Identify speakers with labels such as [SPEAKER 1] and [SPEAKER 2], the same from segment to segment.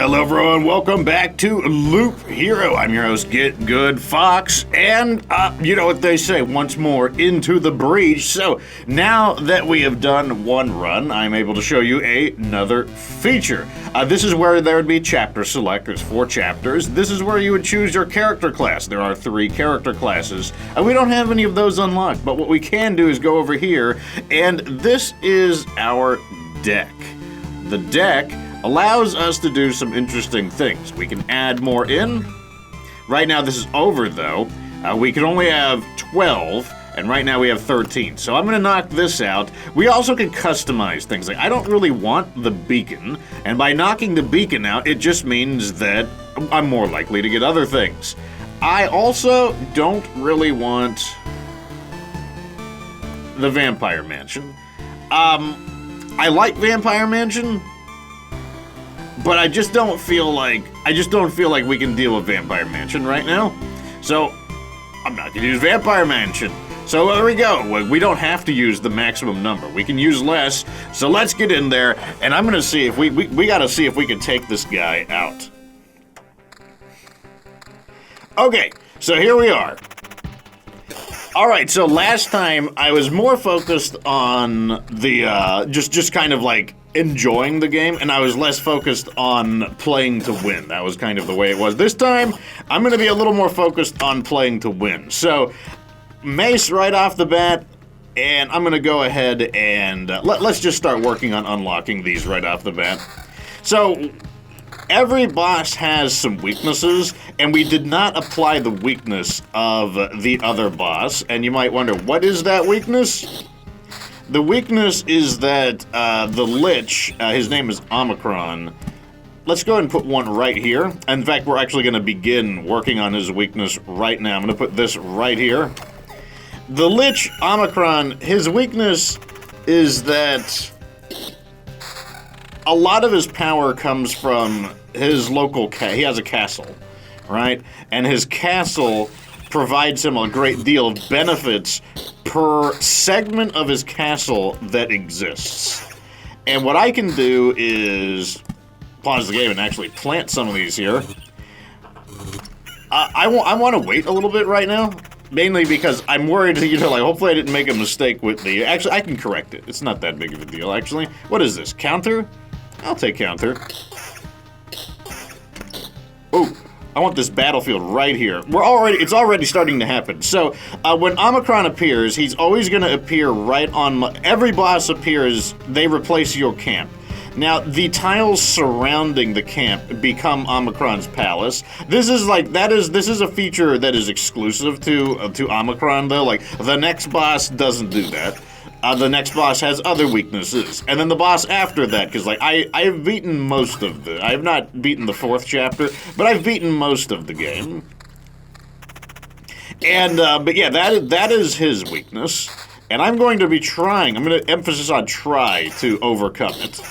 [SPEAKER 1] Hello everyone, welcome back to Loop Hero. I'm your host, Get Good Fox, and you know what they say, once more into the breach. So now that we have done one run, I'm able to show you another feature. This is where there would be chapter select. There's 4 chapters. This is where you would choose your character class. There are 3 character classes. We don't have any of those unlocked, but what we can do is go over here, and this is our deck. The deck allows us to do some interesting things. We can add more in. Right now this is over though. We can only have 12, and right now we have 13. So I'm gonna knock this out. We also can customize things. Like, I don't really want the beacon, and by knocking the beacon out, it just means that I'm more likely to get other things. I also don't really want the Vampire Mansion. I like Vampire Mansion, but I just don't feel like we can deal with Vampire Mansion right now. So I'm not gonna use Vampire Mansion. So there we go. We don't have to use the maximum number. We can use less. So let's get in there, and I'm gonna see if we gotta see if we can take this guy out. Okay, so here we are. Alright, so last time I was more focused on the, just kind of like enjoying the game, and I was less focused on playing to win. That was kind of the way it was. This time, I'm gonna be a little more focused on playing to win. So, Mace right off the bat, and I'm gonna go ahead and, let's just start working on unlocking these right off the bat. So, every boss has some weaknesses, and we did not apply the weakness of the other boss. And you might wonder, what is that weakness? The weakness is that the Lich, his name is Omicron. Let's go ahead and put one right here. In fact, we're actually going to begin working on his weakness right now. I'm going to put this right here. The Lich Omicron, his weakness is that a lot of his power comes from his local he has a castle, right? And his castle provides him a great deal of benefits per segment of his castle that exists. And what I can do is pause the game and actually plant some of these here. I want to wait a little bit right now, mainly because I'm worried, you know, like, hopefully I didn't make a mistake with the... Actually, I can correct it. It's not that big of a deal, actually. What is this? Counter? I'll take counter. Oh, I want this battlefield right here. It's already starting to happen. So, when Omicron appears, he's always going to appear right on... Every boss appears, they replace your camp. Now, the tiles surrounding the camp become Omicron's palace. This is a feature that is exclusive to Omicron, though. Like, the next boss doesn't do that. The next boss has other weaknesses. And then the boss after that, because, like, I have beaten most of I have not beaten the 4th chapter, but I've beaten most of the game. And, but yeah, that is his weakness. And I'm going to emphasis on try to overcome it.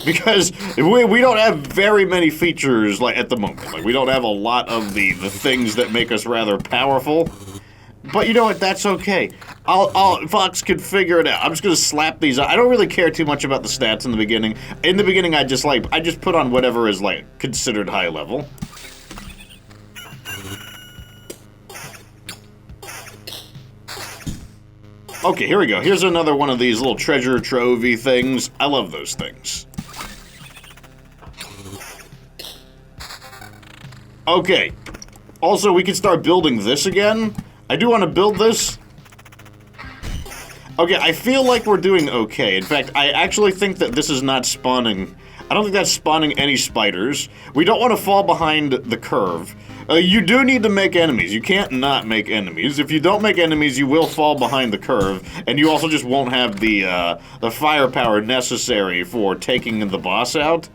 [SPEAKER 1] Because we don't have very many features, like, at the moment. Like, we don't have a lot of the things that make us rather powerful. But you know what? That's okay. Fox can figure it out. I'm just gonna slap these. I don't really care too much about the stats in the beginning. In the beginning, I just put on whatever is, like, considered high level. Okay, here we go. Here's another one of these little treasure trophy things. I love those things. Okay. Also, we can start building this again. I do want to build this. Okay, I feel like we're doing okay. In fact, I actually think that this is not spawning... I don't think that's spawning any spiders. We don't want to fall behind the curve. You do need to make enemies. You can't not make enemies. If you don't make enemies, you will fall behind the curve, and you also just won't have the firepower necessary for taking the boss out.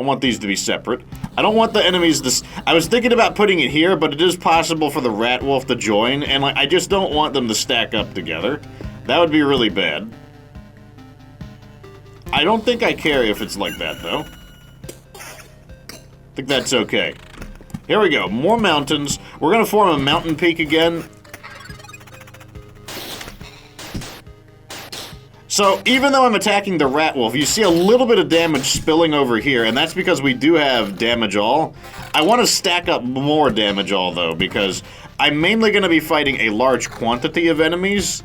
[SPEAKER 1] I want these to be separate. I don't want the enemies to... I was thinking about putting it here, but it is possible for the rat wolf to join, and, like, I just don't want them to stack up together. That would be really bad. I don't think I care if it's like that, though. I think that's okay. Here we go. More mountains. We're gonna form a mountain peak again. So even though I'm attacking the rat wolf, you see a little bit of damage spilling over here, and that's because we do have damage all. I want to stack up more damage all, though, because I'm mainly going to be fighting a large quantity of enemies.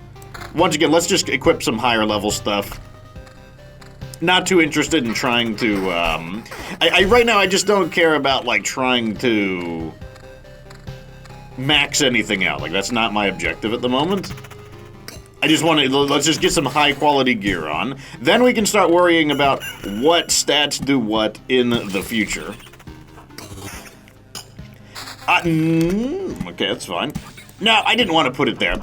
[SPEAKER 1] Once again, let's just equip some higher level stuff. Not too interested in trying to, right now I just don't care about, like, trying to max anything out. Like, that's not my objective at the moment. I just want to, let's just get some high quality gear on. Then we can start worrying about what stats do what in the future. Okay, that's fine. No, I didn't want to put it there.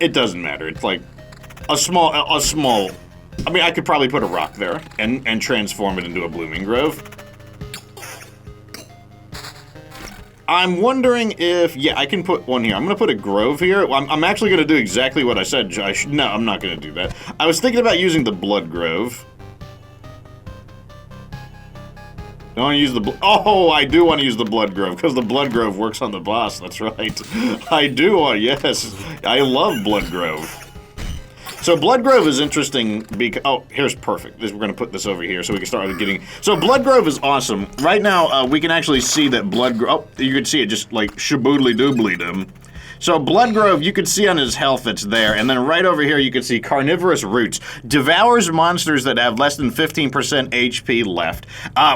[SPEAKER 1] It doesn't matter. It's like a small, I mean, I could probably put a rock there and transform it into a blooming grove. I'm wondering if, yeah, I can put one here. I'm going to put a grove here. I'm actually going to do exactly what I said. No, I'm not going to do that. I was thinking about using the blood grove. I want to use the oh, I do want to use the blood grove, because the blood grove works on the boss. That's right. I do, yes. I love blood grove. So Blood Grove is interesting because, oh, here's perfect. We're going to put this over here so we can start getting, so Blood Grove is awesome. Right now, we can actually see that Blood Grove, oh, you can see it just like shaboodly-doobly-dum. So Blood Grove, you can see on his health it's there, and then right over here you can see Carnivorous Roots. Devours monsters that have less than 15% HP left.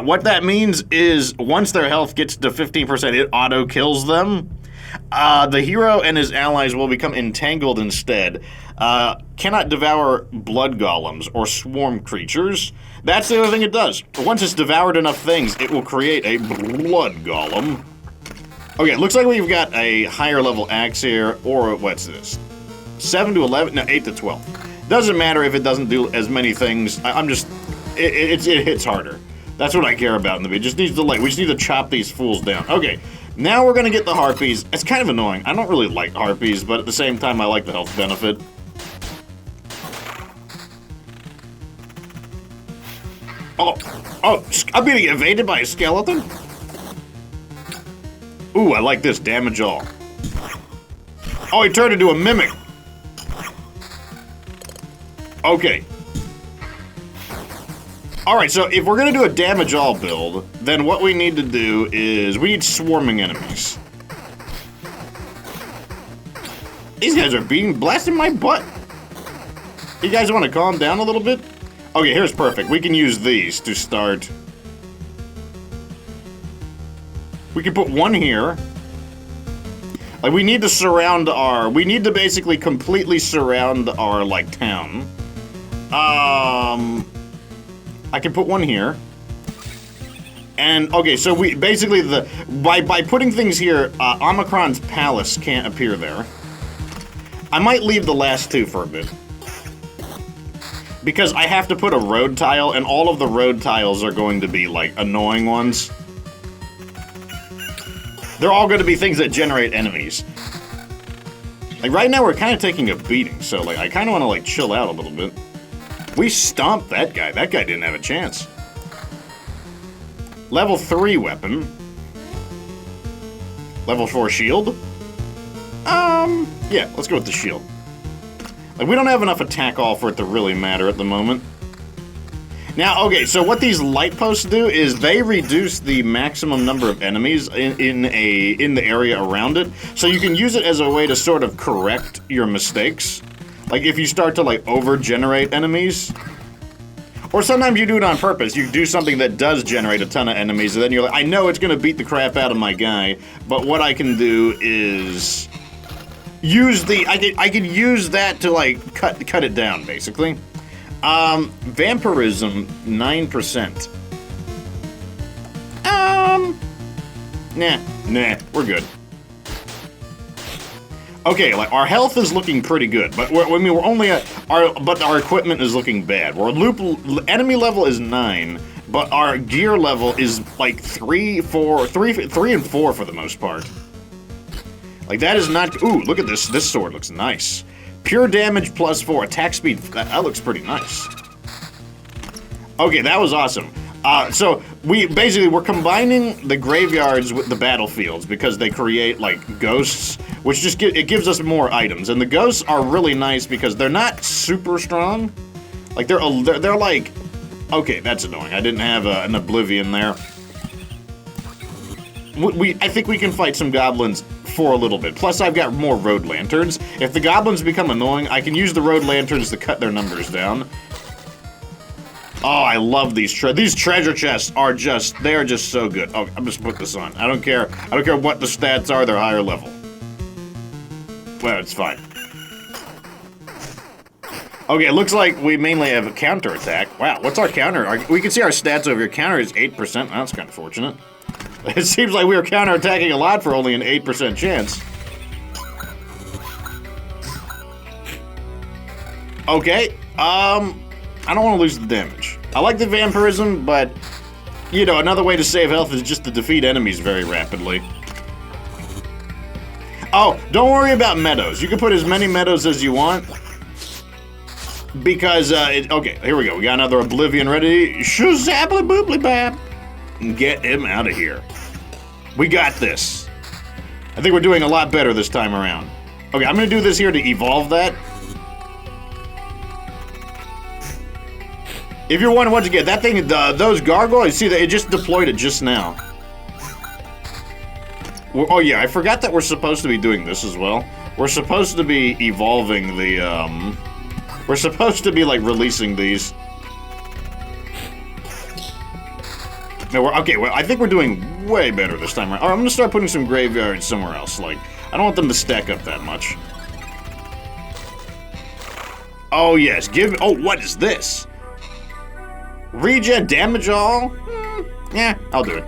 [SPEAKER 1] What that means is once their health gets to 15%, it auto-kills them. The hero and his allies will become entangled instead. Cannot devour blood golems or swarm creatures. That's the other thing it does. Once it's devoured enough things, it will create a blood golem. Okay, it looks like we've got a higher level axe here, or what's this? 7 to 11? No, 8 to 12. Doesn't matter if it doesn't do as many things. It hits harder. That's what I care about in the video. We just need to chop these fools down. Okay. Now we're gonna get the harpies. It's kind of annoying. I don't really like harpies, but at the same time, I like the health benefit. Oh, I'm being evaded by a skeleton? Ooh, I like this, damage all. Oh, he turned into a mimic. Okay. Alright, so if we're gonna do a damage all build, then what we need to do is we need swarming enemies. These guys are blasting my butt. You guys want to calm down a little bit? Okay, here's perfect. We can use these to start. We can put one here. Like, we need to basically completely surround our, like, town. I can put one here. And, okay, so we, basically, by putting things here, Omicron's palace can't appear there. I might leave the last two for a bit. Because I have to put a road tile, and all of the road tiles are going to be, like, annoying ones. They're all going to be things that generate enemies. Like, right now we're kind of taking a beating, so, like, I kind of want to, like, chill out a little bit. We stomped that guy. That guy didn't have a chance. Level 3 weapon. Level 4 shield. Yeah, let's go with the shield. Like, we don't have enough attack all for it to really matter at the moment. Now, okay, so what these light posts do is they reduce the maximum number of enemies in the area around it, so you can use it as a way to sort of correct your mistakes. Like, if you start to, like, over-generate enemies, or sometimes you do it on purpose. You do something that does generate a ton of enemies, and then you're like, I know it's gonna beat the crap out of my guy, but what I can do is use I could use that to, like, cut it down, basically. Vampirism, 9%. Nah, we're good. Okay, like, our health is looking pretty good, but we're only at but our equipment is looking bad. Enemy level is 9, but our gear level is like 3 and 4 for the most part. Like, that is not. Ooh, look at this. This sword looks nice. Pure damage plus 4, attack speed. That looks pretty nice. Okay, that was awesome. So we're combining the graveyards with the battlefields because they create like ghosts, which just it gives us more items. And the ghosts are really nice because they're not super strong. Like they're like, okay, that's annoying. I didn't have an oblivion there. I think we can fight some goblins for a little bit. Plus, I've got more road lanterns. If the goblins become annoying, I can use the road lanterns to cut their numbers down. Oh, I love these treasure chests are they are just so good. Oh, I'm just put this on. I don't care what the stats are, they're higher level. Well, it's fine. Okay, it looks like we mainly have a counterattack. Wow, what's our counter? We can see our stats over here. Counter is 8%. That's kind of fortunate. It seems like we were counterattacking a lot for only an 8% chance. Okay, I don't want to lose the damage. I like the vampirism, but, you know, another way to save health is just to defeat enemies very rapidly. Oh, don't worry about meadows. You can put as many meadows as you want. Because, okay, here we go. We got another Oblivion ready. Shazably boobly bab. Get him out of here. We got this. I think we're doing a lot better this time around. Okay, I'm gonna do this here to evolve that. If you're wondering what you get, that thing, those gargoyles, see that it just deployed it just now. Oh yeah, I forgot that we're supposed to be doing this as well. We're supposed to be evolving the, we're supposed to be like releasing these. No, okay, well, I think we're doing way better this time around. All right, I'm gonna start putting some graveyards somewhere else. Like, I don't want them to stack up that much. Oh yes, oh, what is this? Regen damage all? Yeah, I'll do it.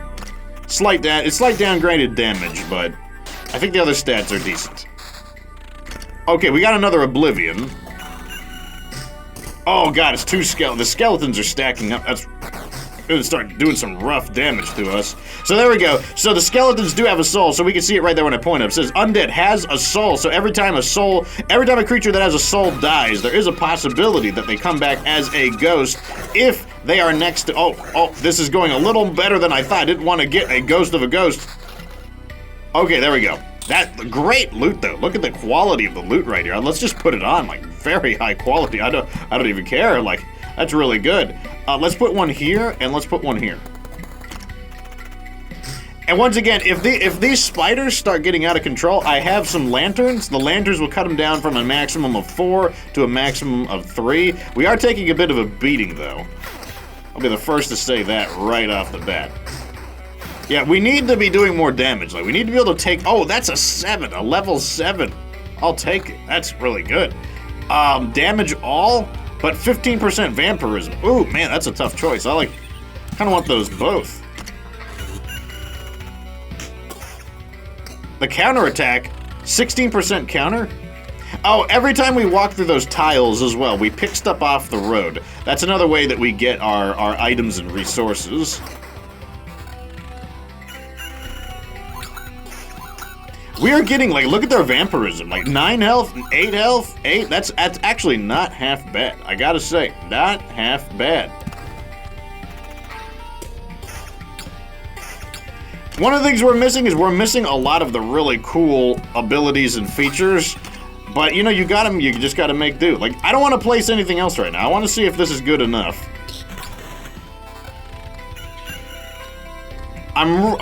[SPEAKER 1] It's slight downgraded damage, but I think the other stats are decent. Okay, we got another Oblivion. Oh god, it's two skeletons. The skeletons are stacking up. That's gonna start doing some rough damage to us. So there we go. So the skeletons do have a soul, so we can see it right there when I point it. It says undead has a soul. So every time a creature that has a soul dies, there is a possibility that they come back as a ghost if they are next to, oh, this is going a little better than I thought. I didn't want to get a ghost of a ghost. Okay, there we go. That great loot though. Look at the quality of the loot right here. Let's just put it on, like very high quality. I don't even care. Like, that's really good. Let's put one here and let's put one here. And once again, if these spiders start getting out of control, I have some lanterns. The lanterns will cut them down from a maximum of 4 to a maximum of 3. We are taking a bit of a beating though. I'll be the first to say that right off the bat. Yeah, we need to be doing more damage. Like, we need to be able to take, oh, that's a 7, a level 7. I'll take it. That's really good. Damage all, but 15% vampirism. Ooh, man, that's a tough choice. I kind of want those both. The counterattack, 16% counter. Oh, every time we walk through those tiles as well, we pick stuff off the road. That's another way that we get our items and resources. We are getting, like, look at their vampirism. Like, 9 health, 8 health, 8. That's actually not half bad. I gotta say, not half bad. One of the things we're missing is we're missing a lot of the really cool abilities and features. But, you know, you just gotta make do. Like, I don't want to place anything else right now. I want to see if this is good enough.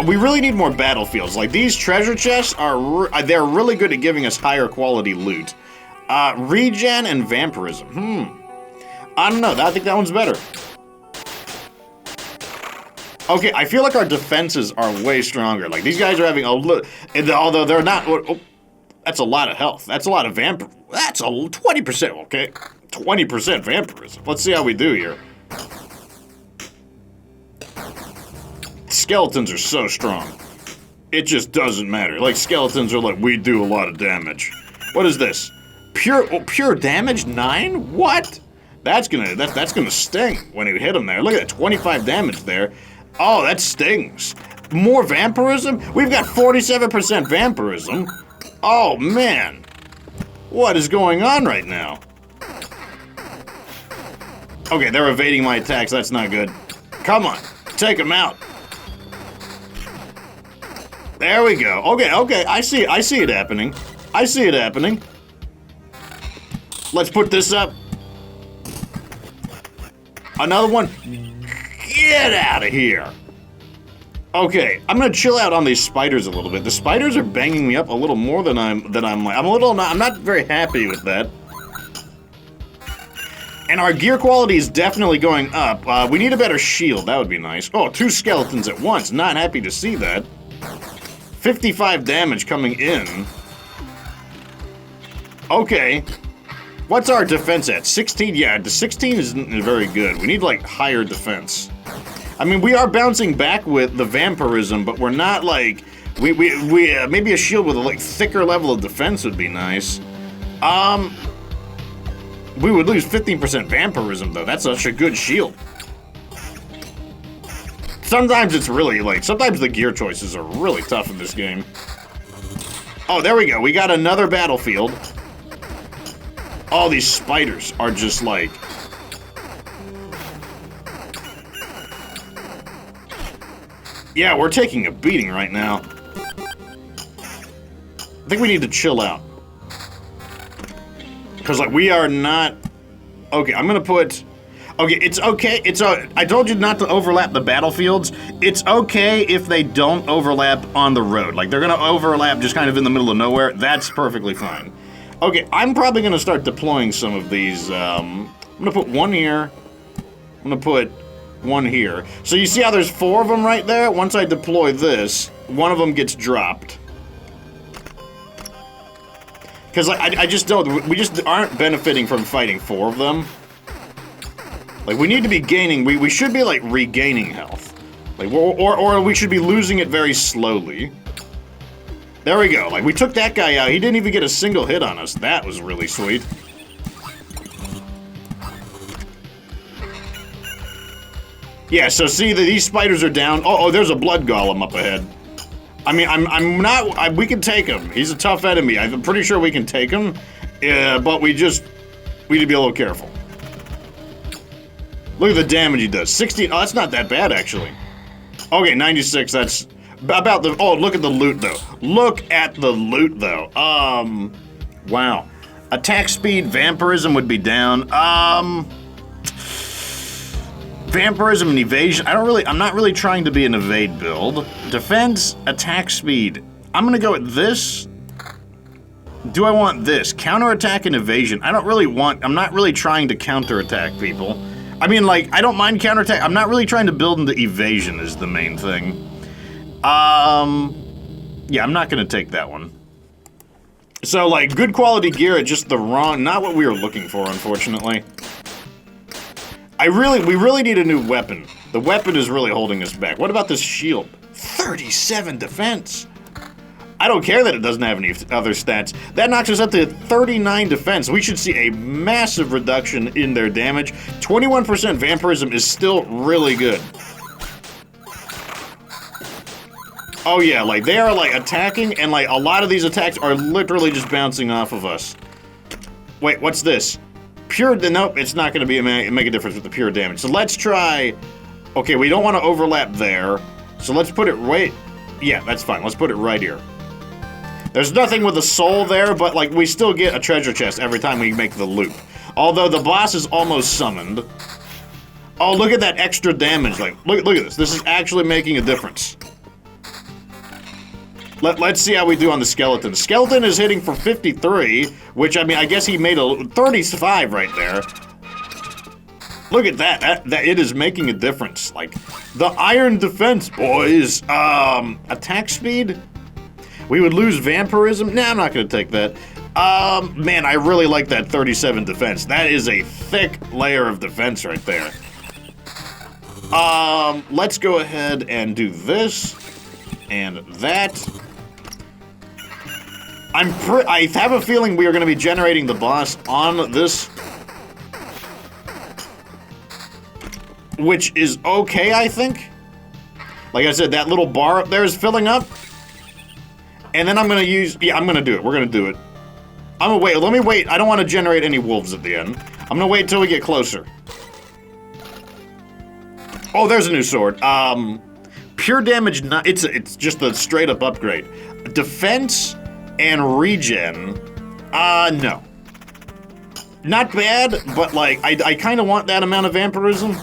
[SPEAKER 1] We really need more battlefields. Like, these treasure chests they're really good at giving us higher quality loot. Regen and vampirism. I don't know. I think that one's better. Okay, I feel like our defenses are way stronger. Like, these guys are having a look, although they're not. Oh, that's a lot of health. That's a lot of vamp. That's a 20%. Okay, 20% vampirism. Let's see how we do here. Skeletons are so strong. It just doesn't matter. Like, skeletons are like, we do a lot of damage. What is this? Pure damage? 9? What? That's gonna sting when you hit them there. Look at that, 25 damage there. Oh, that stings. More vampirism? We've got 47% vampirism. Oh, man. What is going on right now? Okay, they're evading my attacks. That's not good. Come on, take them out. There we go. Okay, okay, I see it happening. I see it happening. Let's put this up. Another one. Get out of here. Okay, I'm gonna chill out on these spiders a little bit. The spiders are banging me up a little more than I'm not very happy with that. And our gear quality is definitely going up. We need a better shield, that would be nice. Oh, 2 skeletons at once, not happy to see that. 55 damage coming in. Okay. What's our defense at? 16? Yeah, the 16 isn't very good. We need, like, higher defense. I mean, we are bouncing back with the vampirism, but we're not, like... maybe a shield with a, like, thicker level of defense would be nice. We would lose 15% vampirism, though. That's such a good shield. Sometimes it's really, like... Sometimes the gear choices are really tough in this game. Oh, there we go. We got another battlefield. All these spiders are just like... Yeah, we're taking a beating right now. I think we need to chill out. Because, like, we are not... Okay, I'm gonna put... Okay, it's okay. I told you not to overlap the battlefields. It's okay if they don't overlap on the road. Like, they're gonna overlap just kind of in the middle of nowhere. That's perfectly fine. Okay, I'm probably gonna start deploying some of these. I'm gonna put one here. I'm gonna put one here. So you see how there's 4 of them right there? Once I deploy this, one of them gets dropped. Because like, I just don't, we just aren't benefiting from fighting 4 of them. Like, we need to be gaining, we should be like regaining health. Like, or we should be losing it very slowly. There we go. Like, we took that guy out. He didn't even get a single hit on us. That was really sweet. Yeah, so see, these spiders are down. Oh, there's a blood golem up ahead. I mean, we can take him. He's a tough enemy. I'm pretty sure we can take him. But we need to be a little careful. Look at the damage he does. 16. Oh, that's not that bad, actually. Okay, 96. That's... About the... Oh, look at the loot, though. Look at the loot, though. Wow. Attack speed, vampirism would be down. Vampirism and evasion. I'm not really trying to be an evade build. Defense, attack speed. I'm gonna go with this. Do I want this? Counterattack and evasion. I'm not really trying to counterattack people. I mean, like, I don't mind counterattack. I'm not really trying to build into evasion is the main thing. Yeah, I'm not gonna take that one. So, like, good quality gear at just the wrong, not what we were looking for, unfortunately. We really need a new weapon. The weapon is really holding us back. What about this shield? 37 defense. I don't care that it doesn't have any other stats. That knocks us up to 39 defense. We should see a massive reduction in their damage. 21% vampirism is still really good. Oh yeah, like they are like attacking, and like a lot of these attacks are literally just bouncing off of us. Wait, what's this? Pure, nope, it's not gonna make a difference with the pure damage. So let's try, okay, we don't want to overlap there. So let's put it right, yeah, that's fine. Let's put it right here. There's nothing with a soul there, but like we still get a treasure chest every time we make the loop. Although the boss is almost summoned. Oh, look at that extra damage. Like, look at this. This is actually making a difference. Let's see how we do on the skeleton. The skeleton is hitting for 53, which, I mean, I guess he made a 35 right there. Look at that. It is making a difference. Like, the iron defense, boys. Attack speed? We would lose vampirism? Nah, I'm not gonna take that. Man, I really like that 37 defense. That is a thick layer of defense right there. Let's go ahead and do this. And that. I have a feeling we are going to be generating the boss on this, which is okay, I think. Like I said, that little bar up there is filling up, and then I'm going to use, yeah, I'm going to do it. We're going to do it. I'm going to wait. Let me wait. I don't want to generate any wolves at the end. I'm going to wait until we get closer. Oh, there's a new sword. pure damage, it's just a straight up upgrade. Defense and regen, no. Not bad, but like, I kind of want that amount of vampirism.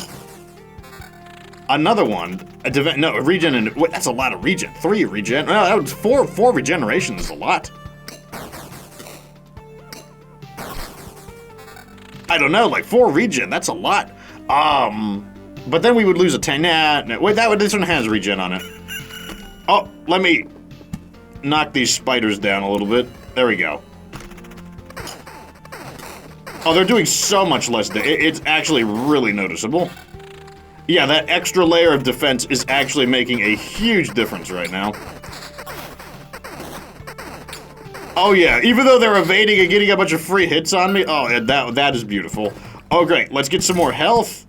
[SPEAKER 1] Another one, no, regen and, wait, that's a lot of regen. 3 regen, well, that was 4 regeneration is a lot. I don't know, like 4 regen, that's a lot. But then we would lose a 10, no, wait, this one has regen on it. Oh, let me knock these spiders down a little bit. There we go. Oh, they're doing so much less damage. It's actually really noticeable. Yeah, that extra layer of defense is actually making a huge difference right now. Oh yeah, even though they're evading and getting a bunch of free hits on me, oh, that is beautiful. Oh great, let's get some more health.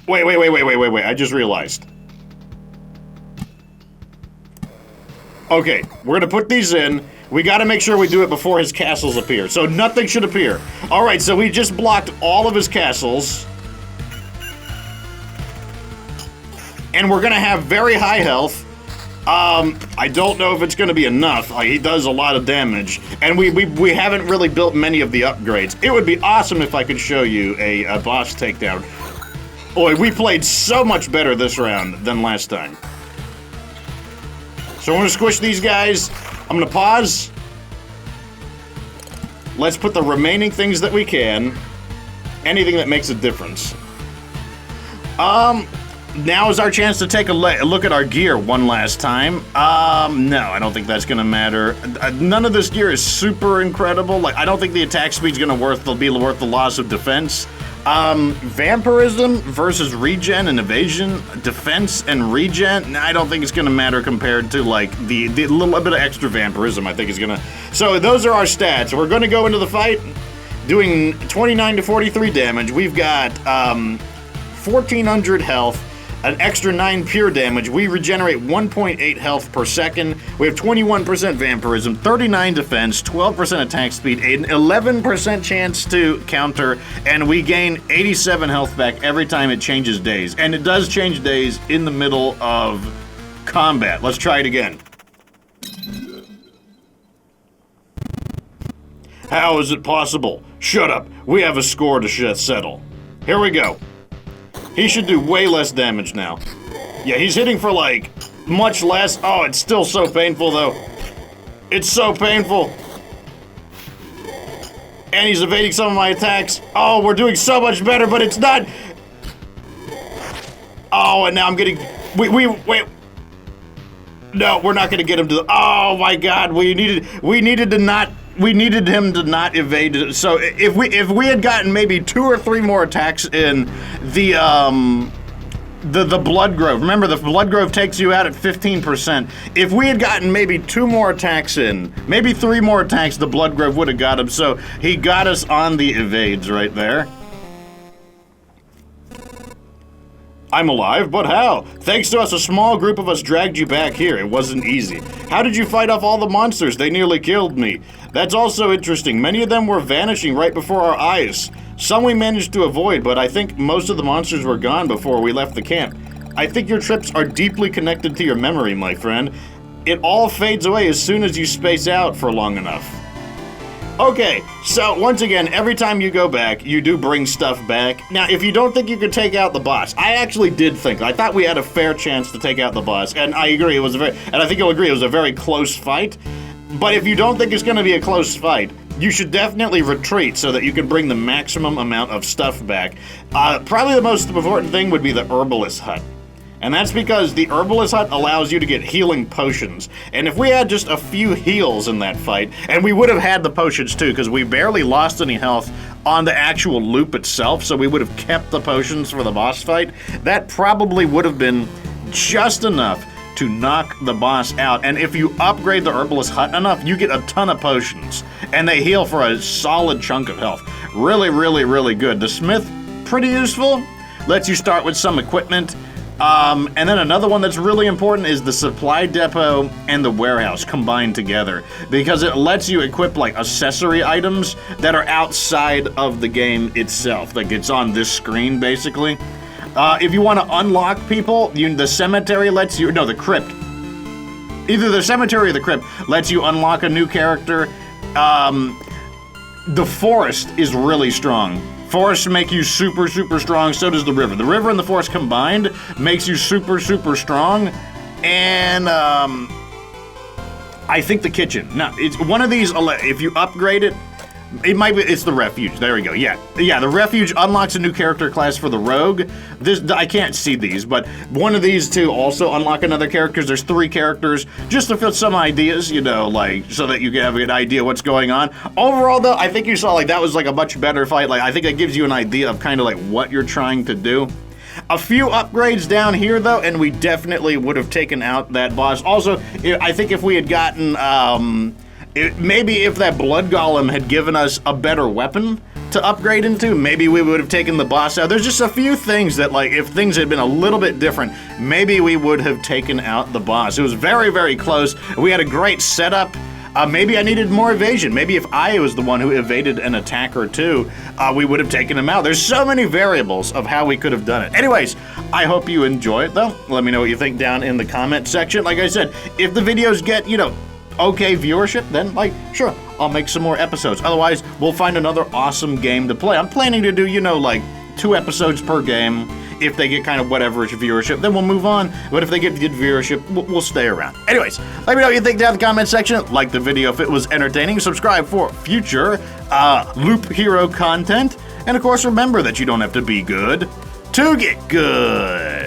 [SPEAKER 1] Wait, I just realized. Okay, we're gonna put these in. We gotta make sure we do it before his castles appear. So nothing should appear. Alright, so we just blocked all of his castles. And we're gonna have very high health. I don't know if it's gonna be enough. He does a lot of damage. And we haven't really built many of the upgrades. It would be awesome if I could show you a boss takedown. Boy, we played so much better this round than last time. So I'm gonna squish these guys. I'm gonna pause. Let's put the remaining things that we can. Anything that makes a difference. Now is our chance to take a look at our gear one last time. No, I don't think that's gonna matter. None of this gear is super incredible. Like, I don't think the attack speed's gonna be worth the loss of defense. Vampirism versus regen and evasion, defense and regen, I don't think it's gonna matter compared to like the little bit of extra vampirism I think is gonna. So those are our stats. We're gonna go into the fight doing 29 to 43 damage. We've got 1400 health, an extra 9 pure damage. We regenerate 1.8 health per second. We have 21% vampirism, 39 defense, 12% attack speed, an 11% chance to counter, and we gain 87 health back every time it changes days. And it does change days in the middle of combat. Let's try it again. How is it possible? Shut up. We have a score to settle. Here we go. He should do way less damage now. Yeah, he's hitting for, like, much less. Oh, it's still so painful, though. It's so painful. And he's evading some of my attacks. Oh, we're doing so much better, but it's not. Oh, and now I'm getting. Wait. No, we're not gonna get him to. Oh my God, we needed him to not evade. So if we had gotten maybe 2 or 3 more attacks in the Blood Grove. Remember, the Blood Grove takes you out at 15%. If we had gotten maybe 2 more attacks in, maybe 3 more attacks, the Blood Grove would have got him. So he got us on the evades right there. I'm alive, but how? Thanks to us, a small group of us dragged you back here. It wasn't easy. How did you fight off all the monsters? They nearly killed me. That's also interesting. Many of them were vanishing right before our eyes. Some we managed to avoid, but I think most of the monsters were gone before we left the camp. I think your trips are deeply connected to your memory, my friend. It all fades away as soon as you space out for long enough. Okay, so once again, every time you go back, you do bring stuff back. Now, if you don't think you could take out the boss, I actually did think. I thought we had a fair chance to take out the boss, and I agree, and I think you'll agree, it was a very close fight. But if you don't think it's going to be a close fight, you should definitely retreat so that you can bring the maximum amount of stuff back. Probably the most important thing would be the Herbalist Hut. And that's because the Herbalist Hut allows you to get healing potions. And if we had just a few heals in that fight, and we would have had the potions too, because we barely lost any health on the actual loop itself, so we would have kept the potions for the boss fight, that probably would have been just enough to knock the boss out. And if you upgrade the Herbalist Hut enough, you get a ton of potions. And they heal for a solid chunk of health. Really, really, really good. The Smith, pretty useful. Lets you start with some equipment. And then another one that's really important is the supply depot and the warehouse combined together, because it lets you equip like accessory items that are outside of the game itself. Like it's on this screen basically. If you want to unlock people, the cemetery lets you, no, the crypt. Either the cemetery or the crypt lets you unlock a new character. The forest is really strong. Forests make you super, super strong, so does the river. The river and the forest combined makes you super, super strong. And I think the kitchen. Now, it's one of these, if you upgrade it, it might be, it's the refuge. There we go. Yeah, the refuge unlocks a new character class for the rogue. I can't see these, but one of these two also unlock another character. There's 3 characters, just to fit some ideas, you know, like, so that you can have an idea what's going on. Overall, though, I think you saw, like, that was, like, a much better fight. Like, I think that gives you an idea of kind of, like, what you're trying to do. A few upgrades down here, though, and we definitely would have taken out that boss. Also, I think if we had gotten, maybe if that blood golem had given us a better weapon to upgrade into, maybe we would have taken the boss out. There's just a few things that, like, if things had been a little bit different, maybe we would have taken out the boss. It was very, very close. We had a great setup. Maybe I needed more evasion. Maybe if I was the one who evaded an attack or two, we would have taken him out. There's so many variables of how we could have done it. Anyways, I hope you enjoy it, though. Let me know what you think down in the comment section. Like I said, if the videos get, you know, okay viewership, then, like, sure, I'll make some more episodes. Otherwise, we'll find another awesome game to play. I'm planning to do, you know, like, 2 episodes per game. If they get kind of whatever viewership, then we'll move on. But if they get good viewership, we'll stay around. Anyways, let me know what you think down in the comment section. Like the video if it was entertaining. Subscribe for future Loop Hero content. And of course, remember that you don't have to be good to get good.